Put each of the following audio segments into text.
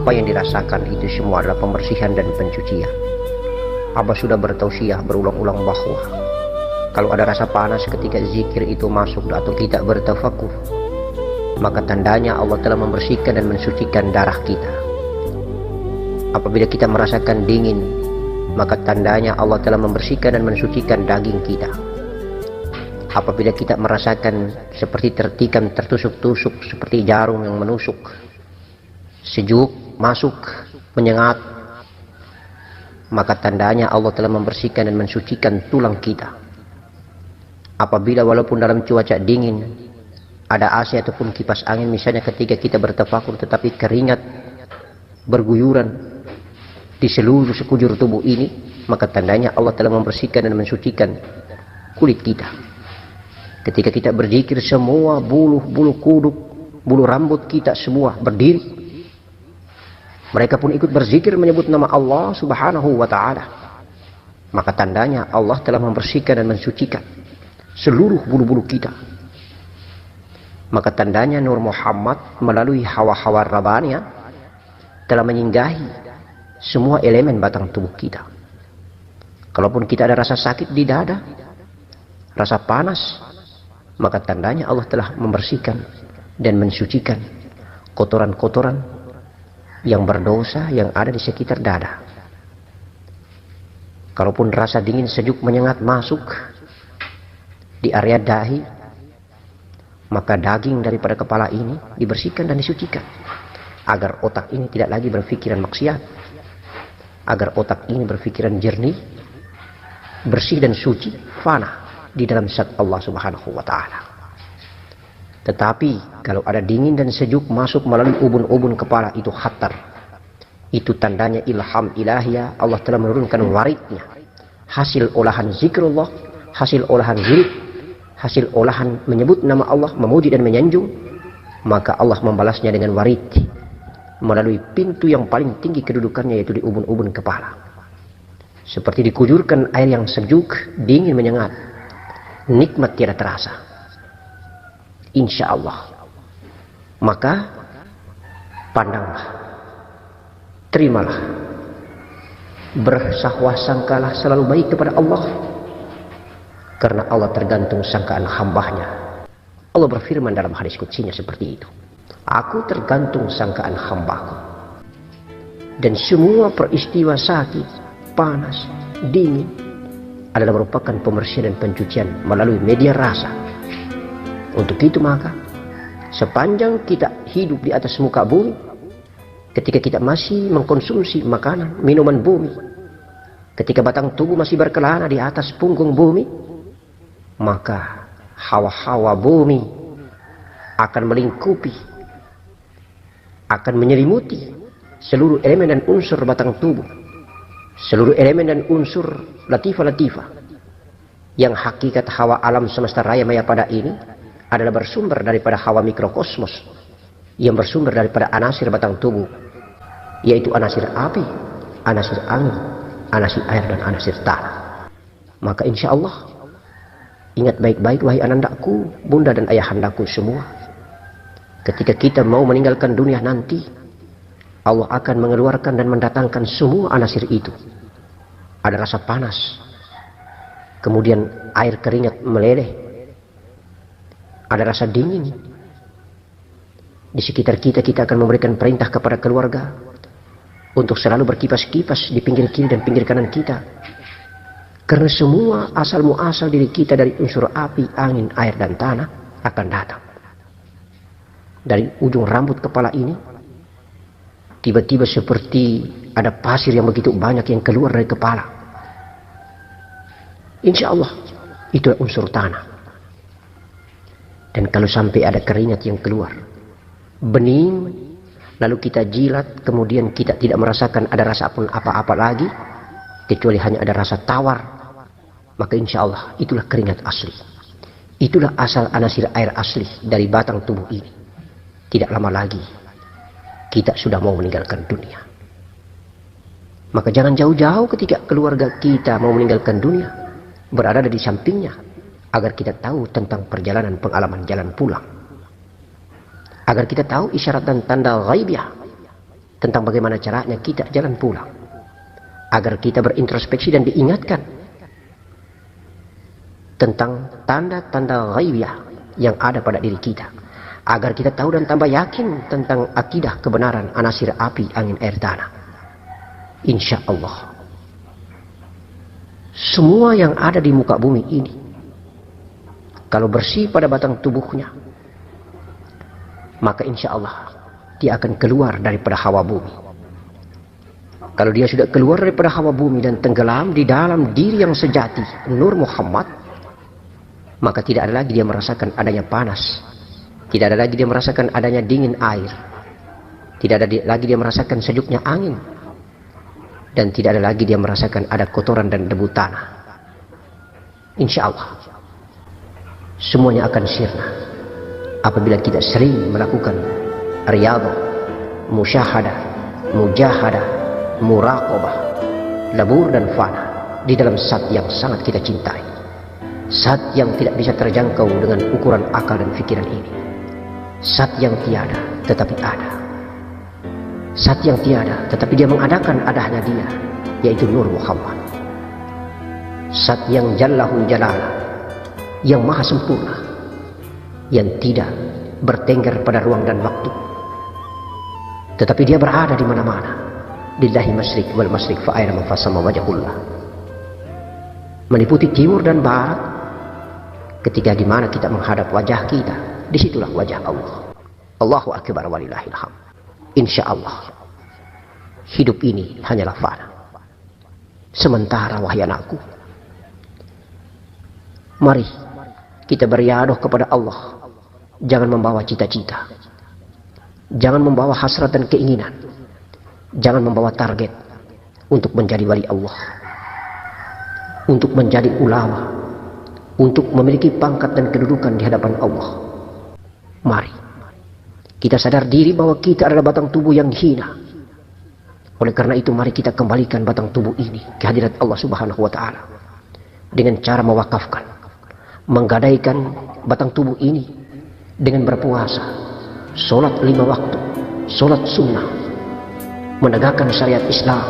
Apa yang dirasakan itu semua adalah pembersihan dan pencucian. Abah sudah bertausiah berulang-ulang bahwa kalau ada rasa panas ketika zikir itu masuk atau kita bertafakur, maka tandanya Allah telah membersihkan dan mensucikan darah kita. Apabila kita merasakan dingin, maka tandanya Allah telah membersihkan dan mensucikan daging kita. Apabila kita merasakan seperti tertikam, tertusuk-tusuk seperti jarum yang menusuk, sejuk, masuk, menyengat, maka tandanya Allah telah membersihkan dan mensucikan tulang kita. Apabila walaupun dalam cuaca dingin ada AC ataupun kipas angin, misalnya ketika kita bertafakur tetapi keringat berguyuran di seluruh sekujur tubuh ini, maka tandanya Allah telah membersihkan dan mensucikan kulit kita. Ketika kita berzikir, semua bulu kuduk, bulu rambut kita semua berdiri. Mereka pun ikut berzikir menyebut nama Allah Subhanahu wa ta'ala. Maka tandanya Allah telah membersihkan dan mensucikan seluruh bulu-bulu kita. Maka tandanya Nur Muhammad melalui hawa-hawa Rabbaniyah telah menyinggahi semua elemen batang tubuh kita. Kalaupun kita ada rasa sakit di dada, rasa panas, maka tandanya Allah telah membersihkan dan mensucikan kotoran-kotoran yang berdosa yang ada di sekitar dada. Kalaupun rasa dingin, sejuk, menyengat masuk di area dahi, maka daging daripada kepala ini dibersihkan dan disucikan agar otak ini tidak lagi berpikiran maksiat, agar otak ini berpikiran jernih, bersih dan suci, fana di dalam zat Allah Subhanahu wa ta'ala. Tetapi kalau ada dingin dan sejuk masuk melalui ubun-ubun kepala, itu khatar. Itu tandanya ilham ilahiyah, Allah telah menurunkan waridnya, hasil olahan zikrullah, hasil olahan wirid, hasil olahan menyebut nama Allah, memuji dan menyanjung. Maka Allah membalasnya dengan warid melalui pintu yang paling tinggi kedudukannya, yaitu di ubun-ubun kepala. Seperti dikujurkan air yang sejuk, dingin, menyengat, nikmat tiada terasa, insya Allah. Maka pandanglah, terimalah, bersahwasangkalah selalu baik kepada Allah, karena Allah tergantung sangkaan hambanya. Allah berfirman dalam hadis qudsinya seperti itu, aku tergantung sangkaan hambaku. Dan semua peristiwa sakit, panas, dingin adalah merupakan pembersihan dan pencucian melalui media rasa. Untuk itu maka sepanjang kita hidup di atas muka bumi, ketika kita masih mengkonsumsi makanan, minuman bumi, ketika batang tubuh masih berkelana di atas punggung bumi, maka hawa-hawa bumi akan melingkupi, akan menyelimuti seluruh elemen dan unsur batang tubuh, seluruh elemen dan unsur latifah-latifah yang hakikat hawa alam semesta raya maya pada ini adalah bersumber daripada hawa mikrokosmos yang bersumber daripada anasir batang tubuh, yaitu anasir api, anasir angin, anasir air, dan anasir tanah. Maka insya Allah, ingat baik-baik wahai anandaku, bunda dan ayahandaku semua, ketika kita mau meninggalkan dunia nanti, Allah akan mengeluarkan dan mendatangkan semua anasir itu. Ada rasa panas, kemudian air keringat meleleh, ada rasa dingin. Di sekitar kita, kita akan memberikan perintah kepada keluarga untuk selalu berkipas-kipas di pinggir kiri dan pinggir kanan kita, karena semua asal muasal diri kita dari unsur api, angin, air, dan tanah akan datang. Dari ujung rambut kepala ini, tiba-tiba seperti ada pasir yang begitu banyak yang keluar dari kepala. Insya Allah, itu unsur tanah. Dan kalau sampai ada keringat yang keluar, bening, lalu kita jilat, kemudian kita tidak merasakan ada rasa pun apa-apa lagi, kecuali hanya ada rasa tawar, maka insya Allah itulah keringat asli. Itulah asal anasir air asli dari batang tubuh ini. Tidak lama lagi kita sudah mau meninggalkan dunia. Maka jangan jauh-jauh ketika keluarga kita mau meninggalkan dunia, berada di sampingnya, agar kita tahu tentang perjalanan pengalaman jalan pulang, agar kita tahu isyarat dan tanda ghaibiyah tentang bagaimana caranya kita jalan pulang, agar kita berintrospeksi dan diingatkan tentang tanda-tanda ghaibiyah yang ada pada diri kita, agar kita tahu dan tambah yakin tentang akidah kebenaran anasir api, angin, air, tanah. Insya Allah, semua yang ada di muka bumi ini, kalau bersih pada batang tubuhnya, maka insya Allah dia akan keluar daripada hawa bumi. Kalau dia sudah keluar daripada hawa bumi dan tenggelam di dalam diri yang sejati, Nur Muhammad, maka tidak ada lagi dia merasakan adanya panas, tidak ada lagi dia merasakan adanya dingin air, tidak ada lagi dia merasakan sejuknya angin, dan tidak ada lagi dia merasakan ada kotoran dan debu tanah. Insya Allah semuanya akan sirna apabila kita sering melakukan riyadhah, musyahadah, mujahadah, muraqabah, labur dan fana di dalam zat yang sangat kita cintai, zat yang tidak bisa terjangkau dengan ukuran akal dan pikiran ini, zat yang tiada tetapi ada, zat yang tiada tetapi dia mengadakan adanya dia, yaitu Nur Muhammad, zat yang jallahu jalala, yang maha sempurna, yang tidak bertengger pada ruang dan waktu, tetapi dia berada di mana-mana. Lillahi masyriq wal masyriq fa aina fasama wajhullah, meliputi timur dan barat. Ketika di mana kita menghadap wajah kita, disitulah wajah Allah. Allahu akbar walillahil hamd. Insya Allah hidup ini hanyalah fana. Sementara wahai anakku, mari kita beriadah kepada Allah. Jangan membawa cita-cita, jangan membawa hasrat dan keinginan, jangan membawa target untuk menjadi wali Allah, untuk menjadi ulama, untuk memiliki pangkat dan kedudukan di hadapan Allah. Mari kita sadar diri bahwa kita adalah batang tubuh yang hina. Oleh karena itu mari kita kembalikan batang tubuh ini ke hadirat Allah Subhanahu wa ta'ala dengan cara mewakafkan, menggadaikan batang tubuh ini dengan berpuasa, sholat 5 waktu, sholat sunnah, menegakkan syariat Islam,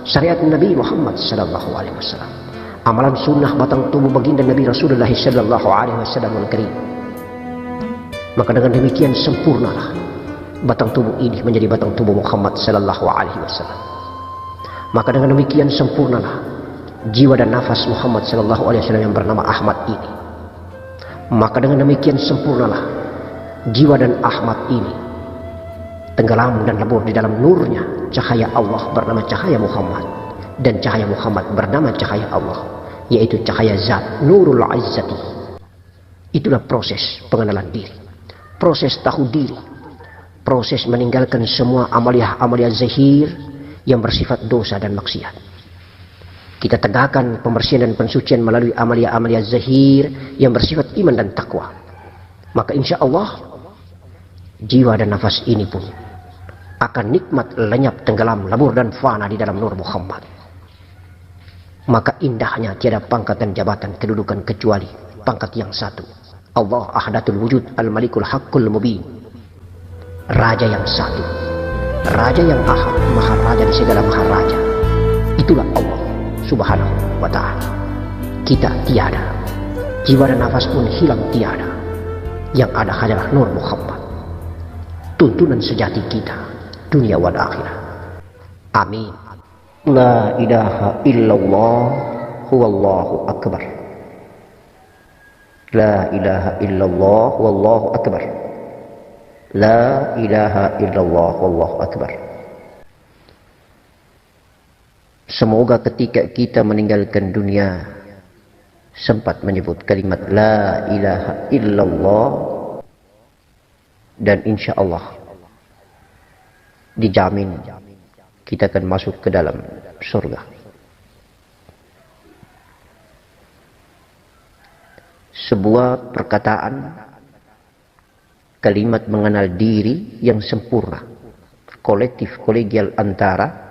syariat Nabi Muhammad sallallahu alaihi wasallam, amalan sunnah batang tubuh baginda Nabi Rasulullah sallallahu alaihi wasallam al-karim. Maka dengan demikian sempurnalah batang tubuh ini menjadi batang tubuh Muhammad sallallahu alaihi wasallam. Maka dengan demikian sempurnalah jiwa dan nafas Muhammad sallallahu alaihi wasallam yang bernama Ahmad ini. Maka dengan demikian sempurnalah jiwa dan Ahmad ini tenggelam dan lebur di dalam nurnya cahaya Allah bernama cahaya Muhammad, dan cahaya Muhammad bernama cahaya Allah, yaitu cahaya zat Nurul Izzati. Itulah proses pengenalan diri, proses tahu diri, proses meninggalkan semua amalia-amalia zahir yang bersifat dosa dan maksiat. Kita tegakkan pembersihan dan pensucian melalui amalia-amalia zahir yang bersifat iman dan takwa. Maka insya Allah jiwa dan nafas ini pun akan nikmat, lenyap, tenggelam, labur dan fana di dalam Nur Muhammad. Maka indahnya tiada pangkat dan jabatan kedudukan kecuali pangkat yang satu, Allah ahdatul wujud al-malikul haqqul mubin, raja yang satu, raja yang ahad, maharaja di segala maharaja. Itulah Allah Subhanahu wa ta'ala. Kita tiada, jiwa dan nafas pun hilang tiada, yang ada hanyalah Nur Muhammad, tuntunan sejati kita dunia wal akhirah. Amin. La ilaha illallah huwallahu akbar. La ilaha illallah wallahu akbar. La ilaha illallah wallahu akbar. Semoga ketika kita meninggalkan dunia sempat menyebut kalimat la ilaha illallah, dan insya Allah dijamin kita akan masuk ke dalam surga. Sebuah perkataan, kalimat mengenal diri yang sempurna, kolektif, kolegial antara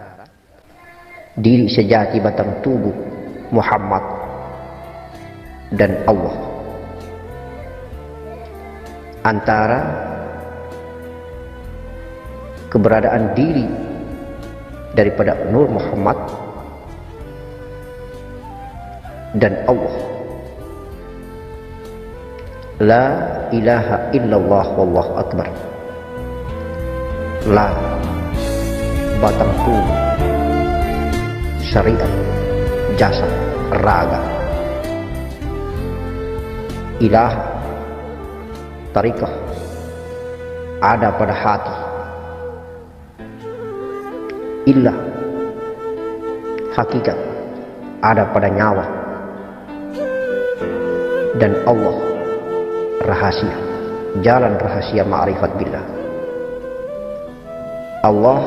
diri sejati batang tubuh Muhammad dan Allah, antara keberadaan diri daripada Nur Muhammad dan Allah. La ilaha illallah wallahu akbar. La batang tubuh, syariat, jasad, raga. Ilah, tarikah, ada pada hati. Illah, hakikat, ada pada nyawa. Dan Allah, rahasia, jalan rahasia ma'rifat billah. Allah,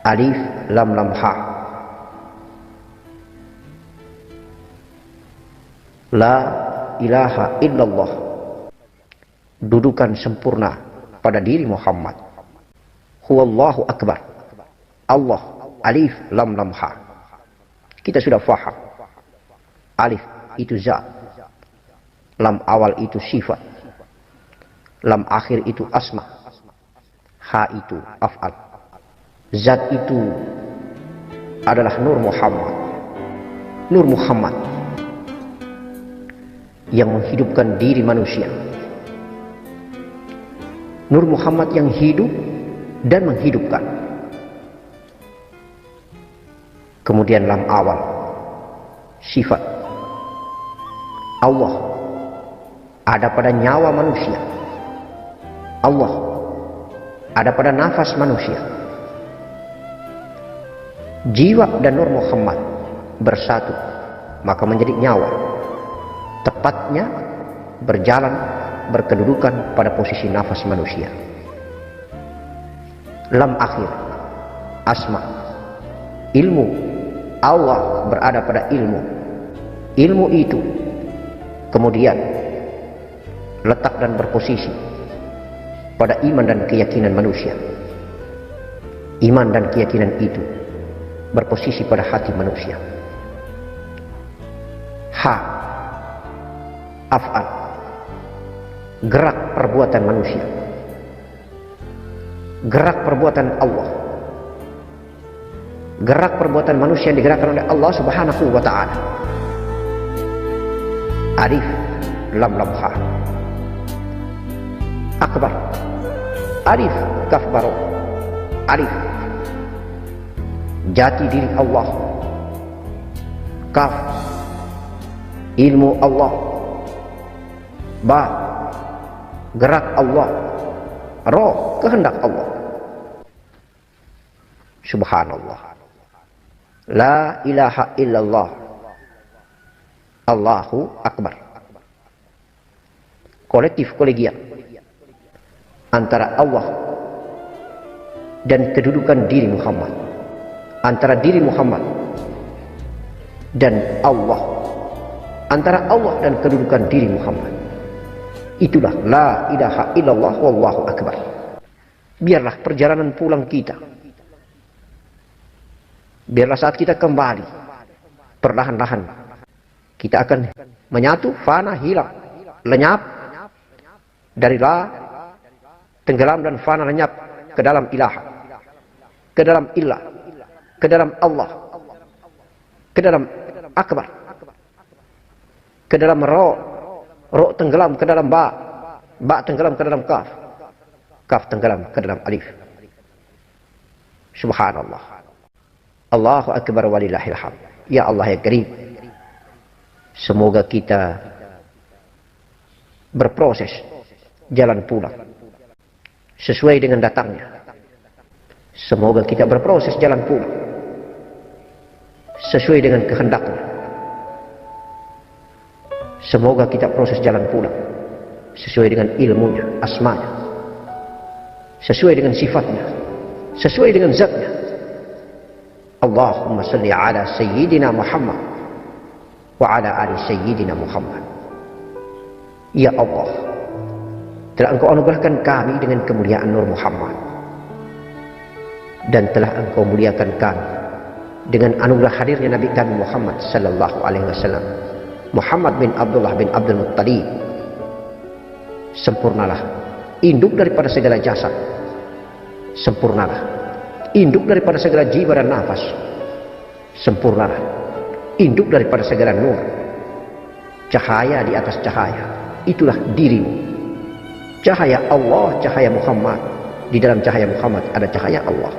alif lam lam ha. La ilaha illallah, dudukan sempurna pada diri Muhammad. Huwallahu akbar. Allah, alif lam lam ha. Kita sudah faham. Alif itu zat, lam awal itu sifat, lam akhir itu asma, ha itu af'al. Zat itu adalah Nur Muhammad. Nur Muhammad yang menghidupkan diri manusia. Nur Muhammad yang hidup dan menghidupkan. Kemudian lam awal, sifat. Allah ada pada nyawa manusia. Allah ada pada nafas manusia. Jiwa dan Nur Muhammad bersatu, maka menjadi nyawa. Tepatnya berjalan, berkedudukan pada posisi nafas manusia. Lam akhir, asma, ilmu. Allah berada pada ilmu. Ilmu itu kemudian letak dan berposisi pada iman dan keyakinan manusia. Iman dan keyakinan itu berposisi pada hati manusia. Ha, af'al, gerak perbuatan manusia, gerak perbuatan Allah, gerak perbuatan manusia yang digerakkan oleh Allah Subhanahu wa ta'ala. Alif lam lam ha. Akbar, alif kaf baro. Alif jati diri Allah, kaf ilmu Allah, ba gerak Allah, ro kehendak Allah. Subhanallah. La ilaha illallah, Allahu akbar. Kolektif, kolegial antara Allah dan kedudukan diri Muhammad, antara diri Muhammad dan Allah, antara Allah dan kedudukan diri Muhammad. Itulah la ilaha illallah wallahu akbar. Biarlah perjalanan pulang kita, biarlah saat kita kembali, perlahan-lahan kita akan menyatu, fana, hilang, lenyap dari la, tenggelam dan fana, lenyap ke dalam ilaha, ke dalam illah, ke dalam Allah, ke dalam akbar, ke dalam ro, ro tenggelam ke dalam ba, ba tenggelam ke dalam kaf, kaf tenggelam ke dalam alif. Subhanallah. Allahu akbar walillahil hamd. Ya Allah ya Karim, semoga kita berproses jalan pulang sesuai dengan datangnya. Semoga kita berproses jalan pulang sesuai dengan kehendaknya. Semoga kita proses jalan pulang sesuai dengan ilmunya, asmanya, sesuai dengan sifatnya, sesuai dengan zatnya. Allahumma salli ala Sayyidina Muhammad wa ala ali Sayyidina Muhammad. Ya Allah, telah Engkau anugerahkan kami dengan kemuliaan Nur Muhammad, dan telah Engkau muliakan kami dengan anugerah hadirnya Nabi kami Muhammad sallallahu alaihi wasallam, Muhammad bin Abdullah bin Abdul Muttalib. Sempurnalah induk daripada segala jasad, sempurnalah induk daripada segala jiwa dan nafas, sempurnalah, induk daripada segala nur, cahaya di atas cahaya, itulah dirimu. Cahaya Allah, cahaya Muhammad, di dalam cahaya Muhammad ada cahaya Allah.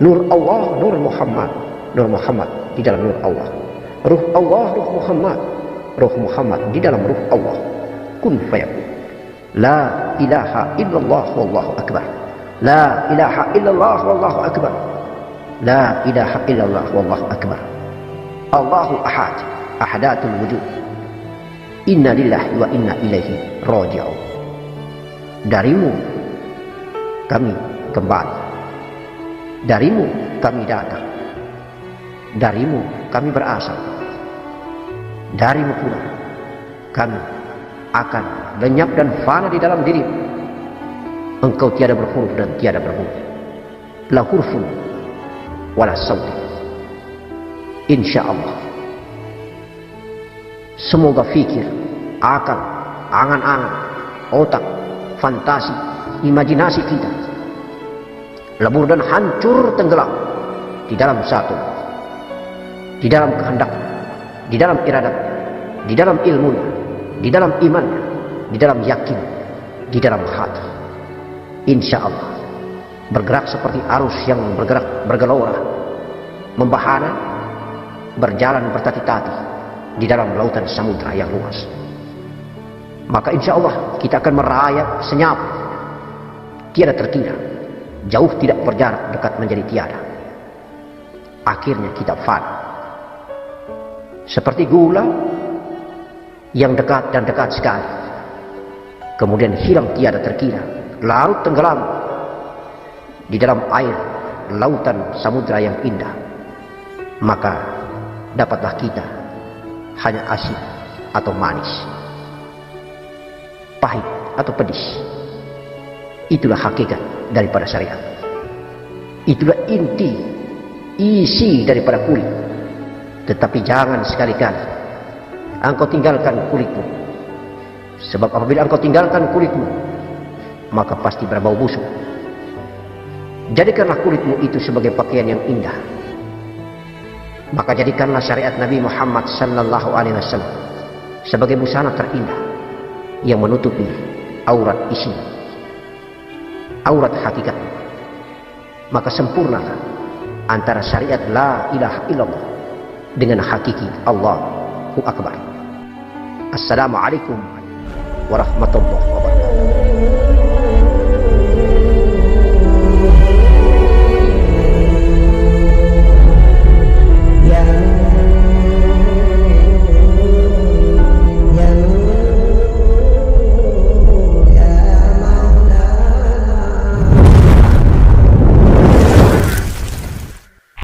Nur Allah, nur Muhammad, nur Muhammad di dalam nur Allah. Ruh Allah, ruh Muhammad, ruh Muhammad di dalam ruh Allah. Kun fayakun. La ilaha illallah wallahu akbar. La ilaha illallah wallahu akbar. La ilaha illallah wallahu akbar. Allahu ahad, ahadatul wujud. Inna lillahi wa inna ilaihi raji'un. Darimu kami kembali. Darimu kami datang. Darimu kami berasal. Darimu pula kami akan lenyap dan fana di dalam dirimu. Engkau tiada berhuruf dan tiada berbunyi. La hurfun wala sawti. Insyaallah. Semoga fikir, akal, angan-angan, otak, fantasi, imajinasi kita lebur dan hancur tenggelam di dalam satu, di dalam kehendak, di dalam iradat, di dalam ilmu, di dalam iman, di dalam yakin, di dalam hati. Insya Allah bergerak seperti arus yang bergelora, membahana, berjalan bertati-tati di dalam lautan samudra yang luas. Maka insya Allah kita akan merayap senyap, tiada terkira, jauh tidak berjarak, dekat menjadi tiada. Akhirnya kita fana, seperti gula yang dekat dan dekat sekali, kemudian hilang tiada terkira, larut tenggelam di dalam air lautan samudra yang indah. Maka dapatlah kita hanya asin atau manis, pahit atau pedis. Itulah hakikat daripada syariat. Itulah inti, isi daripada kulit. Tetapi jangan sekali-kali engkau tinggalkan kulitmu. Sebab apabila engkau tinggalkan kulitmu, maka pasti berbau busuk. Jadikanlah kulitmu itu sebagai pakaian yang indah. Maka jadikanlah syariat Nabi Muhammad sallallahu alaihi wasallam sebagai busana terindah yang menutupi aurat isi, aurat hakikat. Maka sempurnakan antara syariat la ilaha illallah dengan hakiki Allahu Akbar. Assalamualaikum warahmatullahi wabarakatuh.